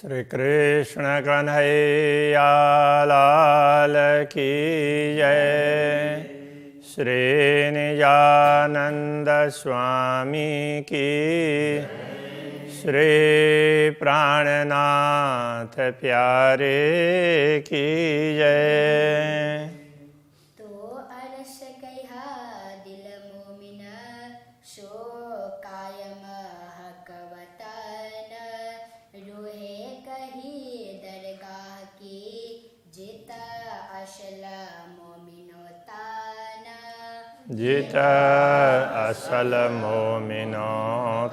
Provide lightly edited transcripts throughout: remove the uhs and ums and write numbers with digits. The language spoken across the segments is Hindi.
श्री कृष्ण कन्हैया लाल की जय। श्री निजानंद स्वामी की, श्री प्राणनाथ प्यारे की जय। तो अरस कहा दिल मोमिन शो कायम हकवतन, रूहे कही दरगाह की जित असल मोमिनो तान। जित असल मोमिनो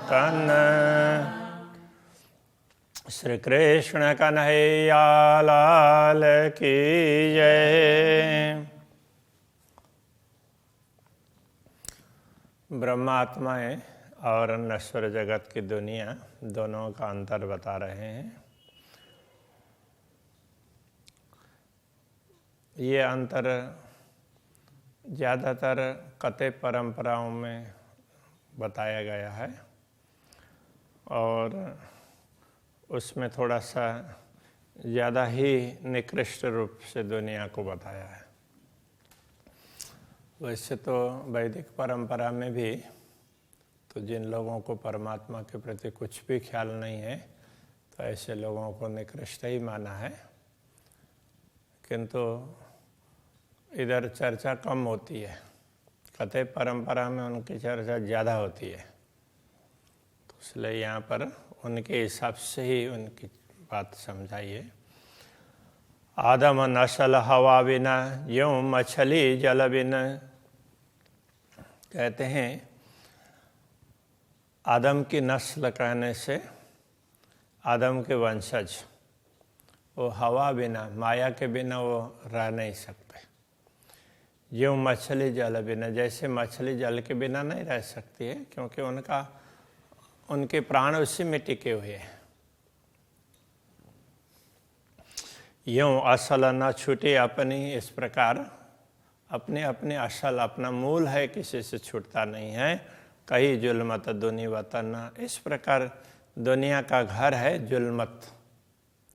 तन। श्री कृष्ण कन्हैया लाल की जय। ब्रह्मात्माएं और नश्वर जगत की दुनिया दोनों का अंतर बता रहे हैं। ये अंतर ज़्यादातर कथे परंपराओं में बताया गया है और उसमें थोड़ा सा ज़्यादा ही निकृष्ट रूप से दुनिया को बताया है। वैसे तो वैदिक परंपरा में भी तो जिन लोगों को परमात्मा के प्रति कुछ भी ख्याल नहीं है तो ऐसे लोगों को निकृष्ट ही माना है, किंतु इधर चर्चा कम होती है। कथे परंपरा में उनकी चर्चा ज़्यादा होती है, तो इसलिए यहाँ पर उनके हिसाब से ही उनकी बात समझाइए। आदम नस्ल हवा बिना यूं मछली जल बिना। कहते हैं आदम की नस्ल कहने से आदम के वंशज, वो हवा बिना माया के बिना वो रह नहीं सकते। यूं मछली जल बिना, जैसे मछली जल के बिना नहीं रह सकती है, क्योंकि उनके प्राण उसी में टिके हुए हैं। यूं असल न छूटे अपनी, इस प्रकार अपने अपने असल अपना मूल है, किसी से छूटता नहीं है। कहीं जुल्मत दुनी वतन, इस प्रकार दुनिया का घर है जुल्मत,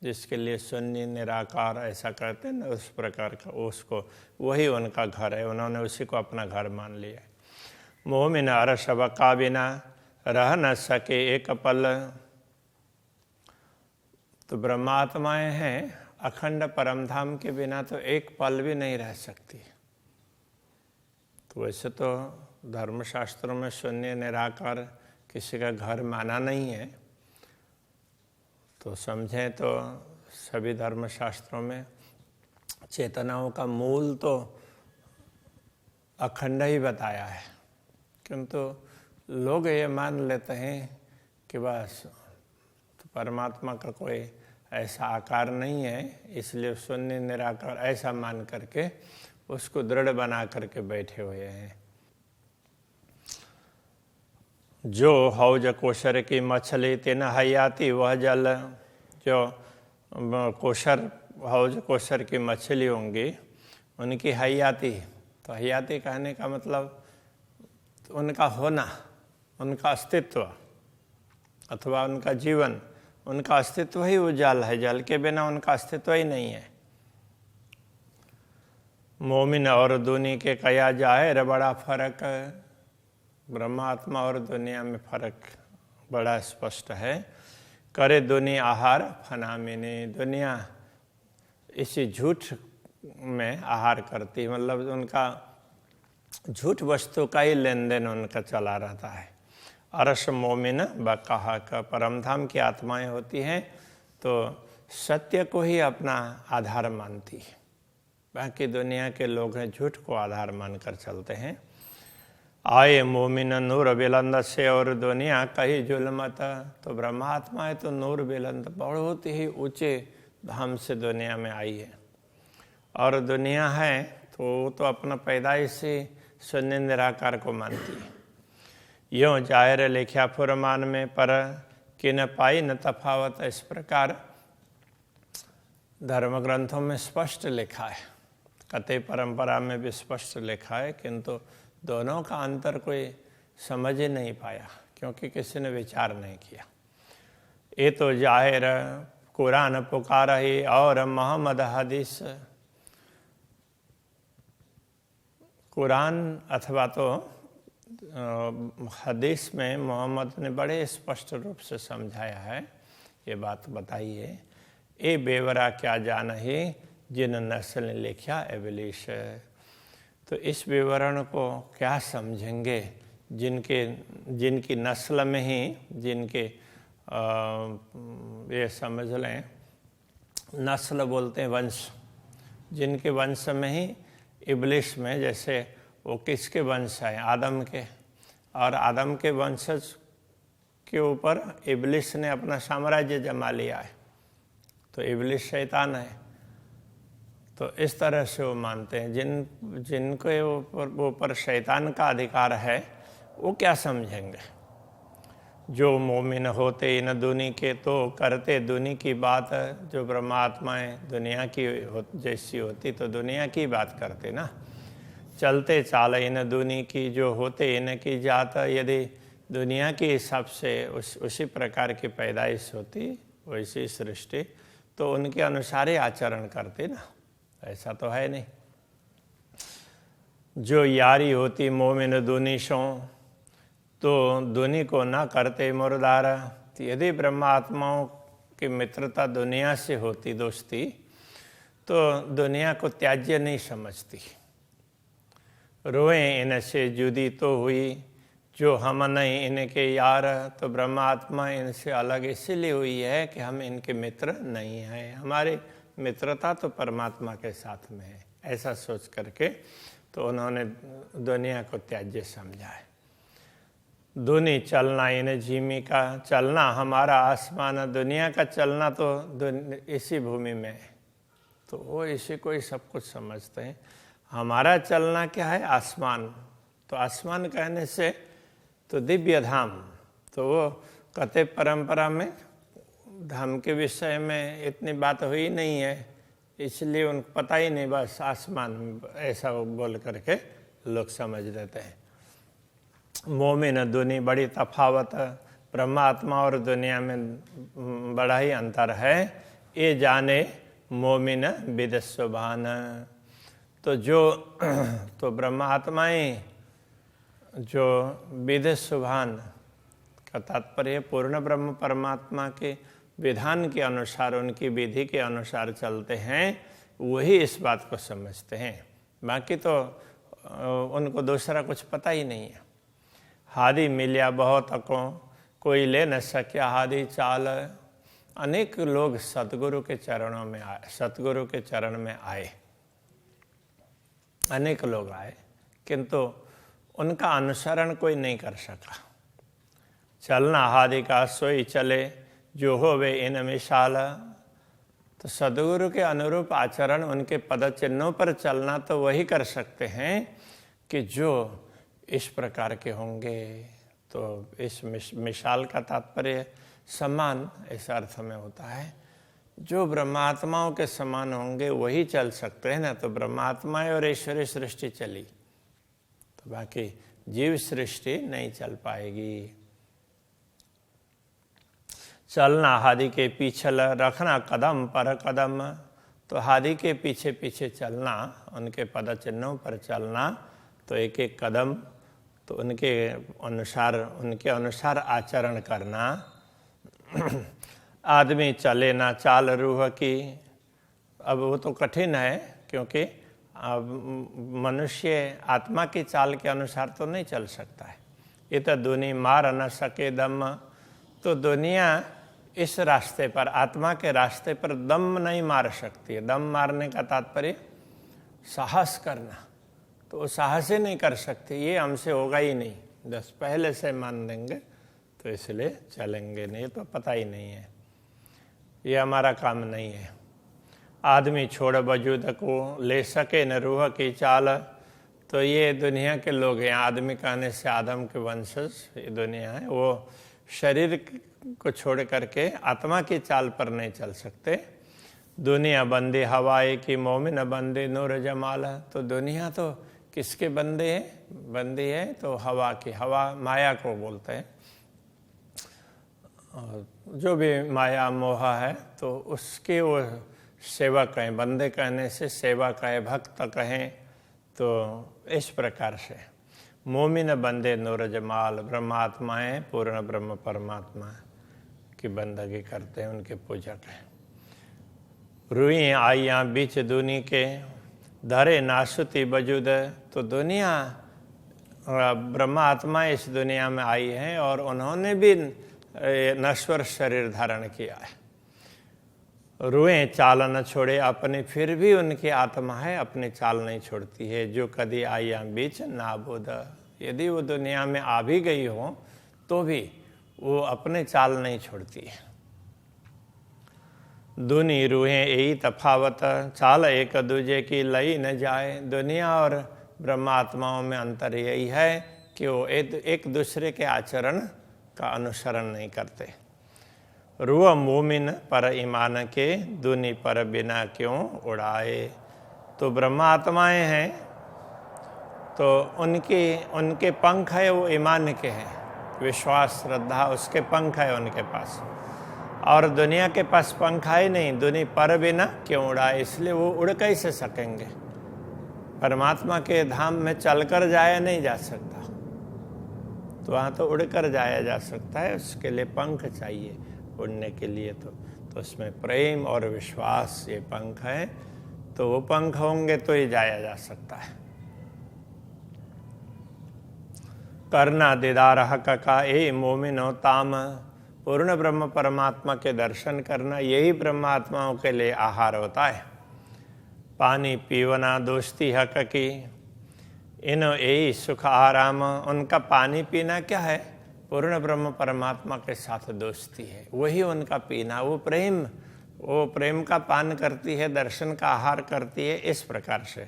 जिसके लिए शून्य निराकार ऐसा कहते हैं ना, उस प्रकार का उसको वही उनका घर है, उन्होंने उसी को अपना घर मान लिया। मोमिन अरस बका बिना रह न सके एक पल। तो ब्रह्मात्माएं हैं, अखंड परमधाम के बिना तो एक पल भी नहीं रह सकती। तो वैसे तो धर्मशास्त्रों में शून्य निराकार किसी का घर माना नहीं है, तो समझें तो सभी धर्मशास्त्रों में चेतनाओं का मूल तो अखंड ही बताया है, किंतु लोग ये मान लेते हैं कि बस तो परमात्मा का कोई ऐसा आकार नहीं है, इसलिए शून्य निराकार ऐसा मान करके उसको दृढ़ बना करके बैठे हुए हैं। जो हौज कोशर की मछली तिन हयाती वह जल, जो कोशर हौज कोशर की मछली होंगी उनकी हयाती, तो हयाती कहने का मतलब उनका होना, उनका अस्तित्व अथवा उनका जीवन, उनका अस्तित्व ही वो जल है, जल के बिना उनका अस्तित्व ही नहीं है। मोमिन और दुनी के कया जाहिर बड़ा फर्क है। ब्रह्मात्मा और दुनिया में फर्क बड़ा स्पष्ट है। करे दुनिया आहार फनामिनी, दुनिया इसी झूठ में आहार करती, मतलब उनका झूठ वस्तु का ही लेन देन उनका चला रहता है। अरस मोमिन बकहा का, परमधाम की आत्माएं होती हैं तो सत्य को ही अपना आधार मानती है, बाकी दुनिया के लोग हैं झूठ को आधार मानकर चलते हैं। आए मोमिन नूर बिलंद से और दुनिया कही जुल्मत, तो ब्रह्मात्मा है तो नूर बिलंद बहुत ही ऊंचे धाम से दुनिया में आई है, और दुनिया है तो वो तो अपना पैदाइश से शून्य निराकार को मानती है। यों जाहिर लिखा फुरमान में पर कि न पाई न तफावत, इस प्रकार धर्म ग्रंथों में स्पष्ट लिखा है, कथे परंपरा में भी स्पष्ट लिखा है, किंतु दोनों का अंतर कोई समझ ही नहीं पाया, क्योंकि किसी ने विचार नहीं किया। ये तो जाहिर कुरान पुकारहि और मोहम्मद हदीस। कुरान अथवा तो हदीस में मोहम्मद ने बड़े स्पष्ट रूप से समझाया है, ये बात बताइए। ए बेवरा क्या जानहि जिन नस्ल ने लिखा एबलिश। तो इस विवरण को क्या समझेंगे जिनकी नस्ल में ही, जिनके ये समझ लें, नस्ल बोलते हैं वंश, जिनके वंश में ही इब्लिस में, जैसे वो किसके वंश है? आदम के, और आदम के वंशज के ऊपर इब्लिस ने अपना साम्राज्य जमा लिया है, तो इब्लिस शैतान है। तो इस तरह से वो मानते हैं। जिनके ऊपर शैतान का अधिकार है वो क्या समझेंगे? जो मोमिन होते इन दुनी के तो करते दुनी की बात। जो ब्रह्मात्माएं दुनिया की जैसी होती तो दुनिया की बात करते ना। चलते चाल इन दुनी की जो होते इनकी जात। यदि दुनिया के हिसाब से उसी प्रकार की पैदाइश होती, वैसी सृष्टि, तो उनके अनुसार ही आचरण करते ना। ऐसा तो है नहीं। जो यारी होती मोमिन दुनिशों तो दुनी को ना करते मुर्दार। यदि ब्रह्मात्माओं की मित्रता दुनिया से होती, दोस्ती, तो दुनिया को त्याज्य नहीं समझती। रोए इनसे जुदी तो हुई जो हम नहीं इनके यार। तो ब्रह्मात्मा इनसे अलग इसीलिए हुई है कि हम इनके मित्र नहीं हैं। हमारी मित्रता तो परमात्मा के साथ में है, ऐसा सोच करके तो उन्होंने दुनिया को त्याज्य समझा है। दुनी चलना इन झीमी का चलना हमारा आसमान। दुनिया का चलना तो इसी भूमि में है, तो वो इसी को ही सब कुछ समझते हैं। हमारा चलना क्या है? आसमान। तो आसमान कहने से तो दिव्य धाम, तो वो कहते परंपरा में धाम के विषय में इतनी बात हुई नहीं है, इसलिए उनको पता ही नहीं, बस आसमान ऐसा बोल करके लोग समझ देते हैं। मोमिन दुनी बड़ी तफावत। ब्रह्मात्मा और दुनिया में बड़ा ही अंतर है। ये जाने मोमिन विदस्वभान। तो ब्रह्मात्माएं जो विदस्वभान का तात्पर्य पूर्ण ब्रह्म परमात्मा के विधान के अनुसार, उनकी विधि के अनुसार चलते हैं, वही इस बात को समझते हैं। बाकी तो उनको दूसरा कुछ पता ही नहीं है। हादी मिलिया बहुत को कोई ले न सकिया हादी चाल। अनेक लोग सतगुरु के चरणों में आए, सतगुरु के चरण में आए, अनेक लोग आए, किंतु उनका अनुसरण कोई नहीं कर सका। चलना हादी का सोई चले जो हो वे इन मिसाल। तो सदगुरु के अनुरूप आचरण, उनके पद चिन्हों पर चलना तो वही कर सकते हैं कि जो इस प्रकार के होंगे। तो इस मिसाल का तात्पर्य समान इस अर्थ में होता है, जो ब्रह्मात्माओं के समान होंगे वही चल सकते हैं ना। तो ब्रह्मात्माएं और ईश्वरीय सृष्टि चली, तो बाकी जीव सृष्टि नहीं चल पाएगी। चलना हादी के पीछे रखना कदम पर कदम। तो हादी के पीछे पीछे चलना, उनके पद चिन्हों पर चलना, तो एक एक कदम तो उनके अनुसार आचरण करना। आदमी चले ना चाल रूह की। अब वो तो कठिन है, क्योंकि मनुष्य आत्मा की चाल के अनुसार तो नहीं चल सकता है। ये तो दुनी मार न सके दम। तो दुनिया इस रास्ते पर, आत्मा के रास्ते पर दम नहीं मार सकती है। दम मारने का तात्पर्य साहस करना, तो वो साहस ही नहीं कर सकती। ये हमसे होगा ही नहीं, बस पहले से मान देंगे तो इसलिए चलेंगे नहीं, तो पता ही नहीं है, ये हमारा काम नहीं है। आदमी छोड़ वजूद को ले सके न रूह की चाल। तो ये दुनिया के लोग हैं, आदमी कहने से आदम के वंशज ये दुनिया है, वो शरीर को छोड़ करके आत्मा की चाल पर नहीं चल सकते। दुनिया बंदी हवाए की मोमिन बंदी नूर जमाल। तो दुनिया तो किसके बंदे हैं? बंदी है तो हवा की, हवा माया को बोलते हैं। जो भी माया मोह है तो उसके वो सेवक हैं, बंदे कहने से सेवक है, भक्त कहें तो इस प्रकार से मोमिन बंदे नूर जमाल, ब्रह्मात्माएँ पूर्ण ब्रह्म परमात्मा की बंदगी करते हैं, उनके पूजक हैं। रुई आइयाँ बीच दुनी के धरे नासुती वजूद, तो दुनिया ब्रह्मात्मा इस दुनिया में आई हैं और उन्होंने भी नश्वर शरीर धारण किया है। रुएं चाल न छोड़े अपने, फिर भी उनकी आत्मा है अपनी चाल नहीं छोड़ती है। जो कदी आइया बीच नाबुद, यदि वो दुनिया में आ भी गई हो तो भी वो अपने चाल नहीं छोड़ती है। दुनी रूहें यही तफावत, चाल एक दूजे की लई न जाए। दुनिया और ब्रह्मात्माओं में अंतर यही है कि वो एक दूसरे के आचरण का अनुसरण नहीं करते। रूह मोमिन पर ईमान के, दुनी पर बिना क्यों उड़ाए। तो ब्रह्मात्माएं हैं तो उनके पंख है, वो ईमान के हैं, विश्वास श्रद्धा उसके पंख है उनके पास, और दुनिया के पास पंख है नहीं। दुनी पर बिना क्यों उड़ाए, इसलिए वो उड़ कैसे सकेंगे। परमात्मा के धाम में चलकर जाया नहीं जा सकता, तो वहाँ तो उड़कर जाया जा सकता है, उसके लिए पंख चाहिए उड़ने के लिए। तो उसमें प्रेम और विश्वास ये पंख है, तो वो पंख होंगे तो ही जाया जा सकता है। करना दीदार हक का ए मोमिनो ताम, पूर्ण ब्रह्म परमात्मा के दर्शन करना यही ब्रह्मात्माओं के लिए आहार होता है। पानी पीवना दोस्ती हक की, इन यही सुख आराम। उनका पानी पीना क्या है, पूर्ण ब्रह्म परमात्मा के साथ दोस्ती है, वही उनका पीना। वो प्रेम का पान करती है, दर्शन का आहार करती है। इस प्रकार से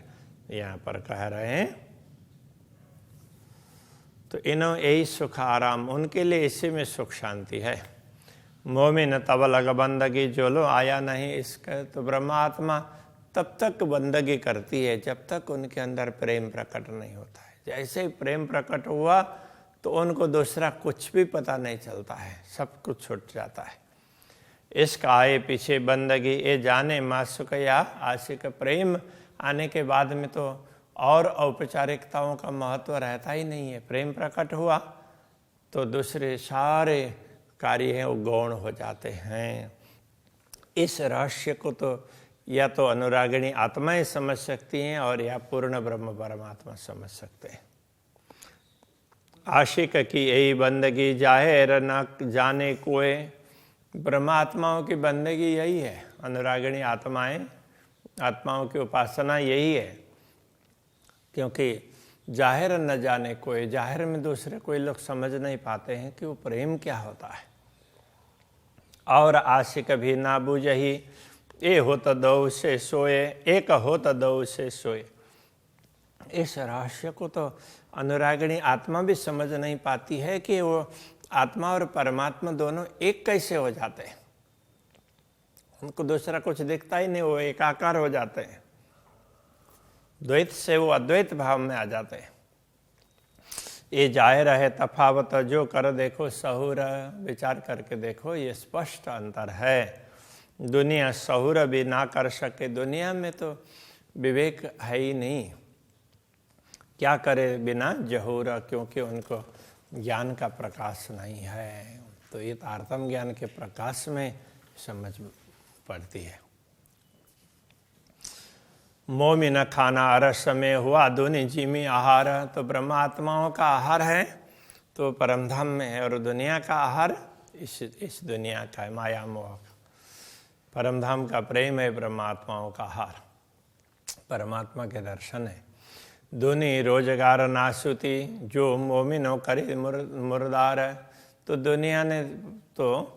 यहाँ पर कह रहे हैं। तो इनो यही सुख आराम, उनके लिए इसी में सुख शांति है। मोमिन तब लग बंदगी, जो लो आया नहीं इसका। तो ब्रह्मात्मा तब तक बंदगी करती है जब तक उनके अंदर प्रेम प्रकट नहीं होता है। जैसे ही प्रेम प्रकट हुआ तो उनको दूसरा कुछ भी पता नहीं चलता है, सब कुछ छूट जाता है। इसका आए पीछे बंदगी, ये जाने मासुक या आशिक। प्रेम आने के बाद में तो और औपचारिकताओं का महत्व रहता ही नहीं है। प्रेम प्रकट हुआ तो दूसरे सारे कार्य हैं वो गौण हो जाते हैं। इस रहस्य को तो या तो अनुरागिणी आत्माएं समझ सकती हैं और या पूर्ण ब्रह्म परमात्मा समझ सकते हैं। आशिक की यही बंदगी, जाहिर न जाने कोई। ब्रह्मात्माओं की बंदगी यही है, अनुरागिणी आत्माओं की उपासना यही है, क्योंकि जाहिर न जाने कोई। जाहिर में दूसरे कोई लोग समझ नहीं पाते हैं कि वो प्रेम क्या होता है। और आशिक भी ना बूझही, ए होत दो से सोए, एक होत दो से सोए। इस रहस्य को तो अनुरागिणी आत्मा भी समझ नहीं पाती है कि वो आत्मा और परमात्मा दोनों एक कैसे हो जाते हैं। उनको दूसरा कुछ दिखता ही नहीं, वो एकाकार हो जाते हैं। द्वैत से वो अद्वैत भाव में आ जाते हैं। ये जाहिर है तफावत, जो कर देखो सहूर। विचार करके देखो, ये स्पष्ट अंतर है। दुनिया सहूर भी ना कर सके। दुनिया में तो विवेक है ही नहीं, क्या करे बिना जहूर, क्योंकि उनको ज्ञान का प्रकाश नहीं है। तो ये तारतम ज्ञान के प्रकाश में समझ पड़ती है। मोमिन खाना अरस में हुआ, दुनि जिमी आहार। तो ब्रह्मात्माओं का आहार है तो परमधाम में है, और दुनिया का आहार इस दुनिया का है, माया मोह का। परमधाम का प्रेम है, ब्रह्मात्माओं का आहार परमात्मा के दर्शन है। दुनि रोजगार नासुती, जो मोमिनो करे मुर्दार। तो दुनिया ने तो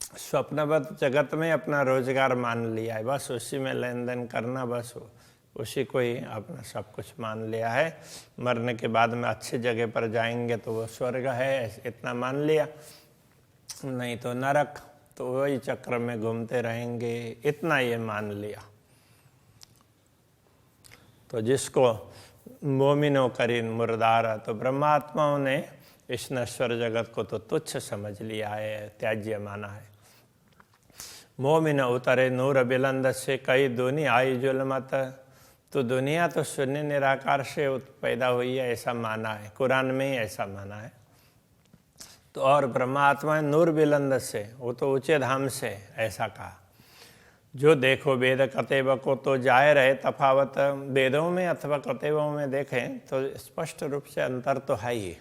स्वप्नवत जगत में अपना रोजगार मान लिया है, बस उसी में लेन देन करना, बस उसी को ही अपना सब कुछ मान लिया है। मरने के बाद में अच्छी जगह पर जाएंगे तो वो स्वर्ग है, इतना मान लिया, नहीं तो नरक, तो वही चक्र में घूमते रहेंगे, इतना ये मान लिया। तो जिसको मोमिनो करीन मुर्दार, तो ब्रह्मात्माओं ने इस नश्वर जगत को तो तुच्छ समझ लिया है, त्याज्य माना है। मोमिन उतरे नूर बिलंद से कई दूनी आई जुल्मत, तो दुनिया तो शून्य निराकार से पैदा हुई है ऐसा माना है, कुरान में ही ऐसा माना है। तो और ब्रह्मात्मा नूर बिलंद से, वो तो ऊंचे धाम से ऐसा कहा। जो देखो वेद कतेब को तो जाए रहे तफावत, वेदों में अथवा कतेबों में देखें तो स्पष्ट रूप से अंतर तो है ही,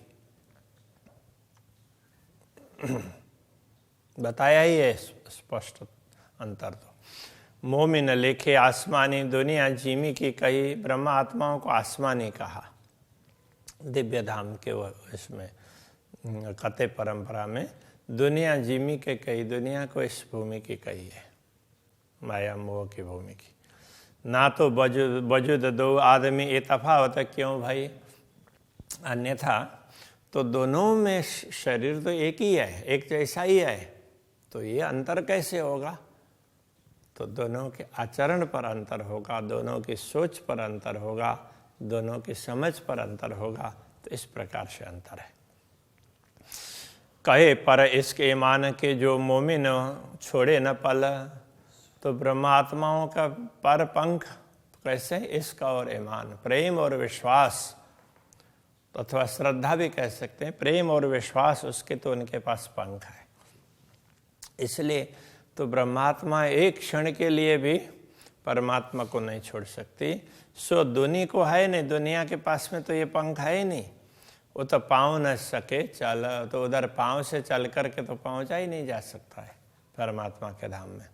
बताया ही है स्पष्ट अंतर। तो मोमिन लिखे आसमानी दुनिया जीमी की कही, ब्रह्मा आत्माओं को आसमानी कहा दिव्य धाम के वो इसमें कते परंपरा में। दुनिया जीमी के कही, दुनिया को इस भूमि की कही है, माया मोह की भूमि की। ना तो वजूद दो आदमी ये तफावत क्यों भाई, अन्यथा तो दोनों में शरीर तो एक ही है, एक जैसा ही है, तो ये अंतर कैसे होगा। तो दोनों के आचरण पर अंतर होगा, दोनों की सोच पर अंतर होगा, दोनों की समझ पर अंतर होगा, तो इस प्रकार से अंतर है। कहे पर इसके ईमान के जो मोमिन छोड़े न पल, तो ब्रह्मात्माओं का पर पंख कैसे, इसका और ईमान, प्रेम और विश्वास, अथवा श्रद्धा भी कह सकते हैं, प्रेम और विश्वास उसके तो उनके पास पंख है। इसलिए तो ब्रह्मात्मा एक क्षण के लिए भी परमात्मा को नहीं छोड़ सकती। सो दुनी को है नहीं, दुनिया के पास में तो ये पंख है ही नहीं, वो तो पाँव न सके चल, तो उधर पाँव से चल करके तो पहुँचा ही नहीं जा सकता है परमात्मा के धाम में।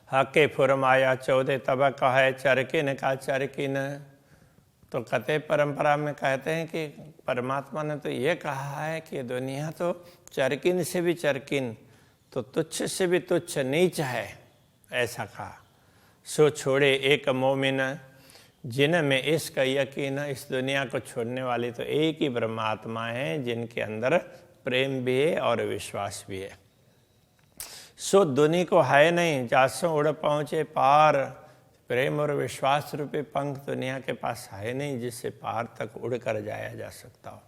हके फुरमाया 14 तब कहे चरकिन का चरकिन, तो कते परंपरा में कहते हैं कि परमात्मा ने तो ये कहा है कि दुनिया तो चरकिन से भी चरकिन, तो तुच्छ से भी तुच्छ नीच है, ऐसा कहा। सो छोड़े एक मोमिन जिनमें इसका यकीन, इस दुनिया को छोड़ने वाली तो एक ही ब्रह्मात्मा है जिनके अंदर प्रेम भी है और विश्वास भी है। सो दुनी को है नहीं, जासों उड़ पहुँचे पार, प्रेम और विश्वास रूपी पंख दुनिया के पास है नहीं जिससे पार तक उड़ कर जाया जा सकता हो।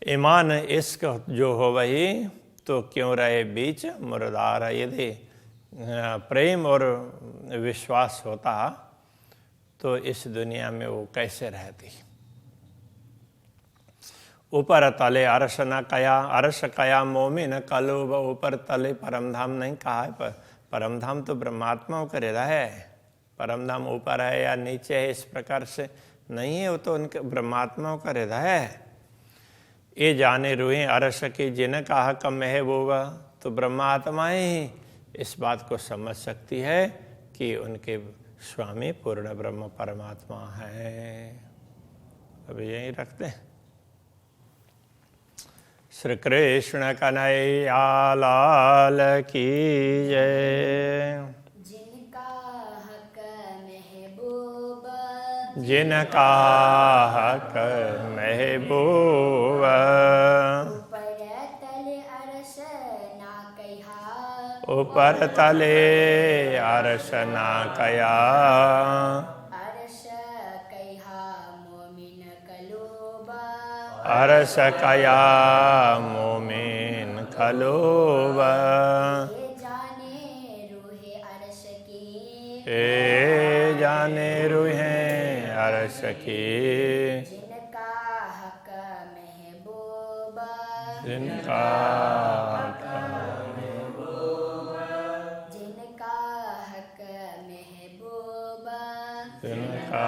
ईमान इश्क जो हो वही, तो क्यों रहे बीच मुर्दार। यदि प्रेम और विश्वास होता तो इस दुनिया में वो कैसे रहती। ऊपर तले अर्श न कया, अर्श कया मोमिन कलुब, ऊपर तले परमधाम नहीं कहा है, पर परमधाम तो ब्रह्मात्माओं का हृदय है। परमधाम ऊपर है या नीचे है इस प्रकार से नहीं है, वो तो उनके ब्रह्मात्माओं का हृदय है। ये जाने रूहें अर्श की जिनका हक महबूब, तो ब्रह्मात्माएं ही इस बात को समझ सकती है कि उनके स्वामी पूर्ण ब्रह्म परमात्मा है। अब यही रखते हैं। श्री कृष्ण कन्हैया लाल की जय। जिनका हक महबूब, जिनका हक महबूब, ऊपर तले अर्श ना कहा, ऊपर तले अर्श ना कया, अर्श कहा मोमिन कलूबा, अर्श कया मोमिन खलोबा। ये जाने रूहे अर्श की, ए जाने रूहें अर्श की, जिनका हक महबूबा, जिनका जिनका हक महबूबा, जिनका